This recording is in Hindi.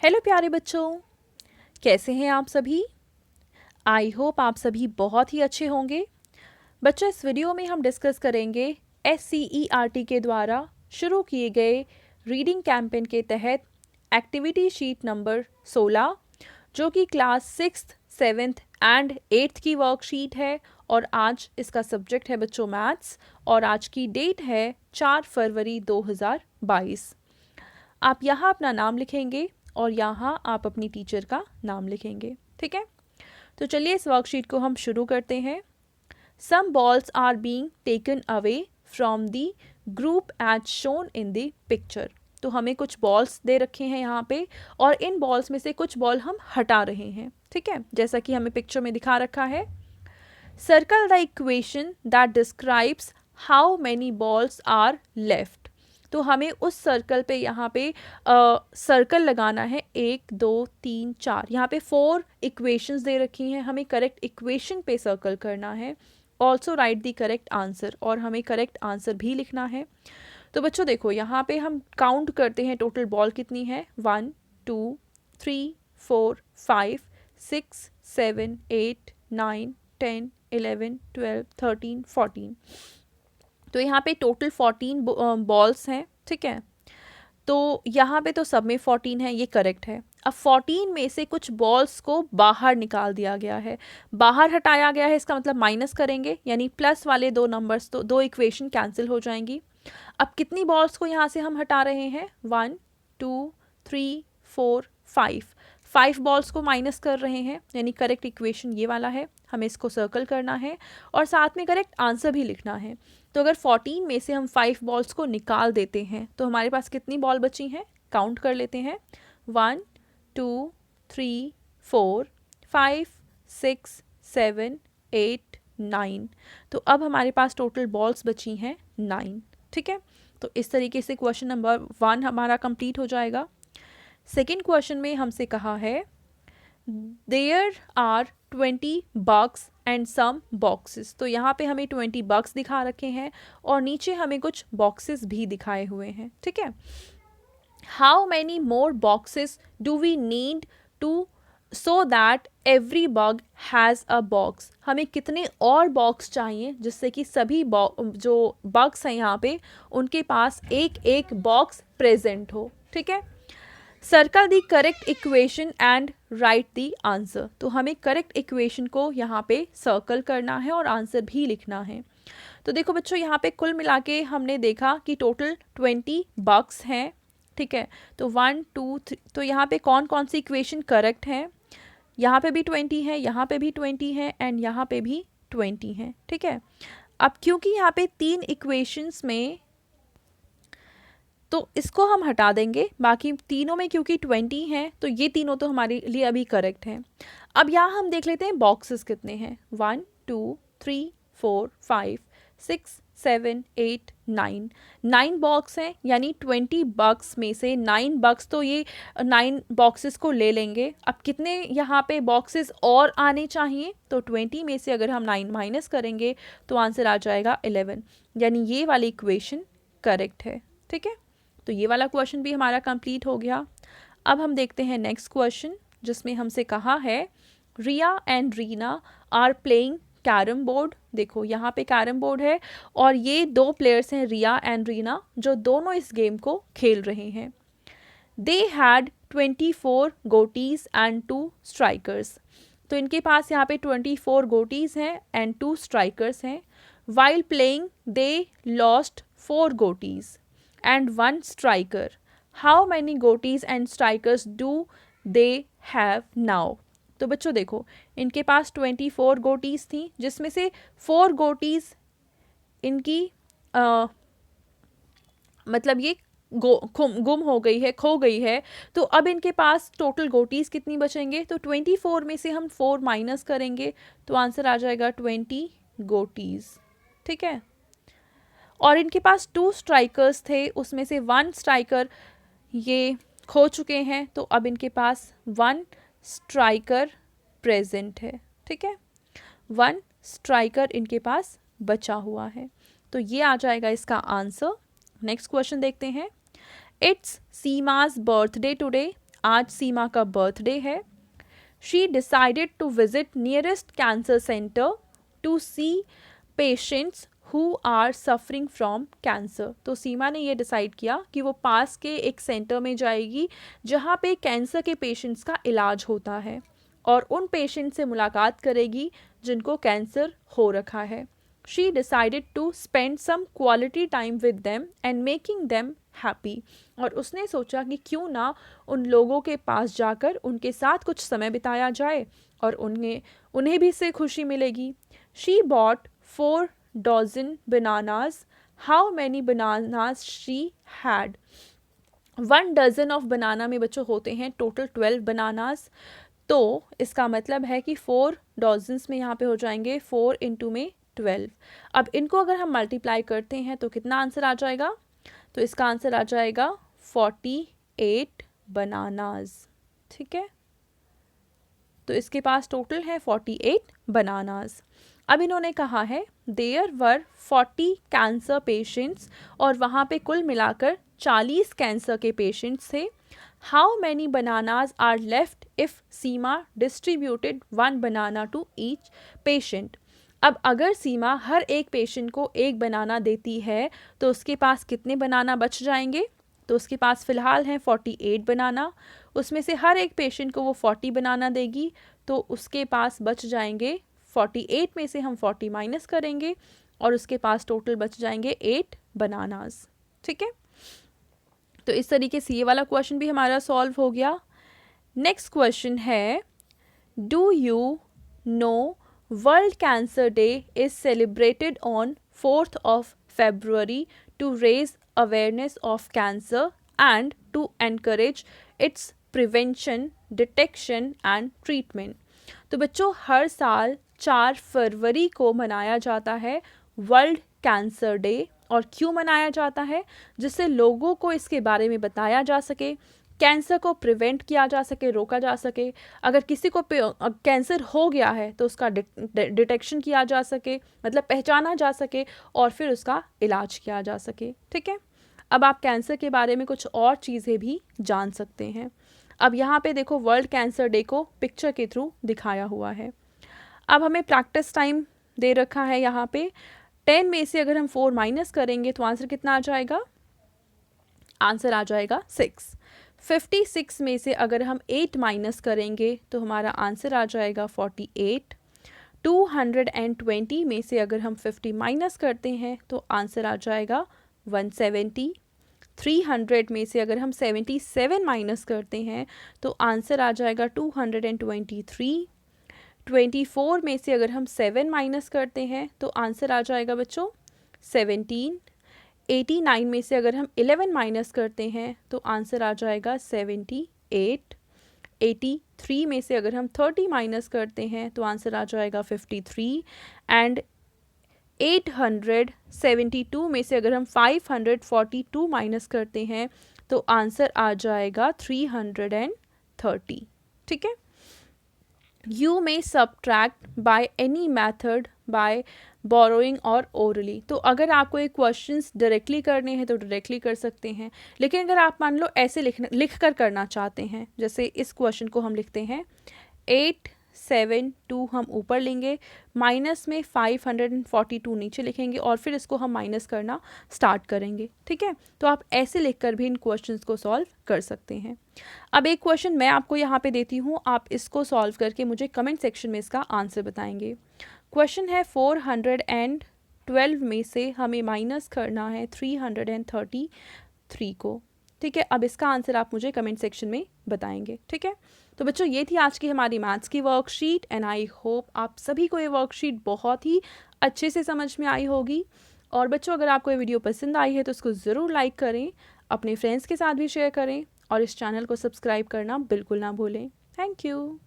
हेलो प्यारे बच्चों, कैसे हैं आप सभी। आई होप आप सभी बहुत ही अच्छे होंगे। बच्चों, इस वीडियो में हम डिस्कस करेंगे SCERT के द्वारा शुरू किए गए रीडिंग कैंपेन के तहत एक्टिविटी शीट नंबर 16, जो कि class 6th, 7th and 8th की वर्कशीट है। और आज इसका सब्जेक्ट है बच्चों मैथ्स, और आज की डेट है 4 फरवरी 2022। आप यहाँ अपना नाम लिखेंगे और यहाँ आप अपनी टीचर का नाम लिखेंगे, ठीक है। तो चलिए इस वर्कशीट को हम शुरू करते हैं। Some balls are being taken away from the group as shown in the picture. तो हमें कुछ बॉल्स दे रखे हैं यहाँ पे, और इन बॉल्स में से कुछ बॉल हम हटा रहे हैं, ठीक है, जैसा कि हमें पिक्चर में दिखा रखा है। Circle the equation that describes how many balls are left. तो हमें उस सर्कल पे यहाँ पे सर्कल लगाना है, 1 2 3 4। यहाँ पे 4 इक्वेशंस दे रखी हैं, हमें करेक्ट इक्वेशन पे सर्कल करना है। Also right the correct answer, और हमें करेक्ट आंसर भी लिखना है। तो बच्चों देखो, यहाँ पे हम काउंट करते हैं टोटल बॉल कितनी है। 1 2 3 4 5 6 7 8 9 10 11 12 13 14। तो यहाँ पे टोटल 14 बॉल्स हैं, ठीक है। तो यहाँ पे तो सब में 14 है, ये करेक्ट है। अब 14 में से कुछ बॉल्स को बाहर निकाल दिया गया है, बाहर हटाया गया है, इसका मतलब माइनस करेंगे, यानी प्लस वाले दो नंबर्स, तो दो इक्वेशन कैंसिल हो जाएंगी। अब कितनी बॉल्स को यहाँ से हम हटा रहे हैं। 1 2 3 4 5 बॉल्स को माइनस कर रहे हैं, यानी करेक्ट इक्वेशन ये वाला है, हमें इसको सर्कल करना है और साथ में करेक्ट आंसर भी लिखना है। तो अगर 14 में से हम 5 बॉल्स को निकाल देते हैं तो हमारे पास कितनी बॉल बची हैं, काउंट कर लेते हैं। 1 2 3 4 5 6 7 8 9। तो अब हमारे पास टोटल बॉल्स बची हैं 9, ठीक है। तो इस तरीके से क्वेश्चन नंबर 1 हमारा कंप्लीट हो जाएगा। सेकेंड क्वेश्चन में हमसे कहा है there are 20 bugs and some boxes. तो यहाँ पे हमें 20 बग्स दिखा रखे हैं और नीचे हमें कुछ बॉक्सेस भी दिखाए हुए हैं, ठीक है। How many more boxes do we need to so that every bug has a box. हमें कितने और बॉक्स चाहिए जिससे कि सभी जो बग्स हैं यहाँ पे उनके पास एक एक बॉक्स प्रेजेंट हो, ठीक है। Circle the correct equation and right the answer. तो हमें करेक्ट इक्वेशन को यहाँ पे सर्कल करना है और आंसर भी लिखना है। तो देखो बच्चों, यहाँ पे कुल मिला के हमने देखा कि टोटल 20 बग्स हैं, ठीक है। तो 1 2 3, तो यहाँ पे कौन कौन सी इक्वेशन करेक्ट है। यहाँ पे भी 20 है, यहाँ पे भी 20 है एंड यहाँ पे भी 20 है, ठीक है। अब क्योंकि यहाँ पे 3 इक्वेशंस में, तो इसको हम हटा देंगे, बाकी तीनों में क्योंकि 20 हैं तो ये तीनों तो हमारे लिए अभी करेक्ट हैं। अब यहाँ हम देख लेते हैं बॉक्सेस कितने हैं। 1 2 3 4 5 6 7 8 9 9 बॉक्स हैं, यानी 20 बक्स में से 9 बक्स तो ये 9 बॉक्सेस को ले लेंगे। अब कितने यहाँ पे बॉक्सेस और आने चाहिए, तो 20 में से अगर हम 9 माइनस करेंगे तो आंसर आ जाएगा 11, यानी ये वाली इक्वेशन करेक्ट है, ठीक है। तो ये वाला क्वेश्चन भी हमारा कंप्लीट हो गया। अब हम देखते हैं नेक्स्ट क्वेश्चन, जिसमें हमसे कहा है Riya and Reena are playing carrom board. देखो यहाँ पे कैरम बोर्ड है और ये दो प्लेयर्स हैं, रिया एंड रीना, जो दोनों इस गेम को खेल रहे हैं। दे हैड 24 गोटीज एंड 2 स्ट्राइकर्स। तो इनके पास यहाँ पे 24 गोटीज हैं एंड 2 स्ट्राइकर्स हैं। वाइल प्लेइंग दे लॉस्ट 4 गोटीज and 1 striker. How many goatees and strikers do they have now? तो बच्चों देखो, इनके पास 24 गोटीज थी, जिसमें से 4 गोटीज इनकी मतलब ये गुम हो गई है, खो गई है। तो अब इनके पास टोटल गोटीज कितनी बचेंगे, तो 24 में से हम 4 माइनस करेंगे तो आंसर आ जाएगा 20 गोटीज, ठीक है। और इनके पास 2 स्ट्राइकर्स थे, उसमें से 1 स्ट्राइकर ये खो चुके हैं, तो अब इनके पास 1 स्ट्राइकर प्रेजेंट है, ठीक है। 1 स्ट्राइकर इनके पास बचा हुआ है, तो ये आ जाएगा इसका आंसर। नेक्स्ट क्वेश्चन देखते हैं। इट्स सीमाज बर्थडे टुडे, आज सीमा का बर्थडे है। She decided to visit nearest cancer centre to see patients who are suffering from cancer. तो सीमा ने ये डिसाइड किया कि वो पास के एक सेंटर में जाएगी जहाँ पे कैंसर के पेशेंट्स का इलाज होता है और उन पेशेंट से मुलाकात करेगी जिनको कैंसर हो रखा है। She decided to spend some quality time with them and making them happy. और उसने सोचा कि क्यों ना उन लोगों के पास जाकर उनके साथ कुछ समय बिताया जाए और उन्हें भी इससे खुशी मिलेगी। She bought 4 dozen bananas. How many bananas she had? 1 dozen of banana में बच्चों होते हैं टोटल 12 बनानास। तो इसका मतलब है कि 4 डॉजन्स में यहाँ पे हो जाएंगे 4 इंटू में 12। अब इनको अगर हम मल्टीप्लाई करते हैं तो कितना आंसर आ जाएगा? तो इसका आंसर आ जाएगा 48 बनानाज। ठीक है, तो इसके पास टोटल है 48 बनानाज। अब इन्होंने कहा है देयर वर 40 कैंसर पेशेंट्स, और वहाँ पे कुल मिलाकर 40 कैंसर के पेशेंट्स थे। How many bananas are left if Seema distributed 1 banana to each patient. अब अगर सीमा हर एक पेशेंट को एक बनाना देती है तो उसके पास कितने बनाना बच जाएंगे? तो उसके पास फ़िलहाल हैं 48 बनाना, उसमें से हर एक पेशेंट को वो 40 बनाना देगी तो उसके पास बच जाएंगे 48 में से हम 40 माइनस करेंगे और उसके पास टोटल बच जाएंगे 8 बनानाज। ठीक है, तो इस तरीके से ये वाला क्वेश्चन भी हमारा सॉल्व हो गया। नेक्स्ट क्वेश्चन है, do you know world cancer day is celebrated on 4th of February to raise awareness of cancer and to encourage its prevention, detection and treatment। तो बच्चों हर साल 4 फरवरी को मनाया जाता है वर्ल्ड कैंसर डे। और क्यों मनाया जाता है? जिससे लोगों को इसके बारे में बताया जा सके, कैंसर को प्रिवेंट किया जा सके, रोका जा सके। अगर किसी को कैंसर हो गया है तो उसका डिटेक्शन किया जा सके, मतलब पहचाना जा सके और फिर उसका इलाज किया जा सके। ठीक है, अब आप कैंसर के बारे में कुछ और चीज़ें भी जान सकते हैं। अब यहाँ पे देखो वर्ल्ड कैंसर डे को पिक्चर के थ्रू दिखाया हुआ है। अब हमें प्रैक्टिस टाइम दे रखा है यहाँ पे। 10 में से अगर हम 4 माइनस करेंगे तो आंसर कितना आ जाएगा? आंसर आ जाएगा 6। 56 में से अगर हम 8 माइनस करेंगे तो हमारा आंसर आ जाएगा 48। 220 में से अगर हम 50 माइनस करते हैं तो आंसर आ जाएगा 170। 300 में से अगर हम 77 माइनस करते हैं तो आंसर आ जाएगा 223। 24 में से अगर हम 7 माइनस करते हैं तो आंसर आ जाएगा बच्चों 17। 89 में से अगर हम 11 माइनस करते हैं तो आंसर आ जाएगा 78। 83 में से अगर हम 30 माइनस करते हैं तो आंसर आ जाएगा 53। एंड 872 में से अगर हम 542 माइनस करते हैं तो आंसर आ जाएगा 330। ठीक है, you may subtract by any method by borrowing और ओरली। तो अगर आपको ये क्वेश्चंस डायरेक्टली करने हैं तो डायरेक्टली कर सकते हैं, लेकिन अगर आप मान लो ऐसे लिख कर करना चाहते हैं, जैसे इस क्वेश्चन को हम लिखते हैं 872 हम ऊपर लेंगे, माइनस में 542 नीचे लिखेंगे और फिर इसको हम माइनस करना स्टार्ट करेंगे। ठीक है, तो आप ऐसे लिखकर भी इन क्वेश्चंस को सॉल्व कर सकते हैं। अब एक क्वेश्चन मैं आपको यहाँ पे देती हूँ, आप इसको सॉल्व करके मुझे कमेंट सेक्शन में इसका आंसर बताएंगे। क्वेश्चन है 412 में से हमें माइनस करना है 333 को। ठीक है, अब इसका आंसर आप मुझे कमेंट सेक्शन में बताएंगे। ठीक है, तो बच्चों ये थी आज की हमारी मैथ्स की वर्कशीट एंड आई होप आप सभी को ये वर्कशीट बहुत ही अच्छे से समझ में आई होगी। और बच्चों अगर आपको ये वीडियो पसंद आई है तो इसको ज़रूर लाइक करें, अपने फ्रेंड्स के साथ भी शेयर करें और इस चैनल को सब्सक्राइब करना बिल्कुल ना भूलें। Thank you.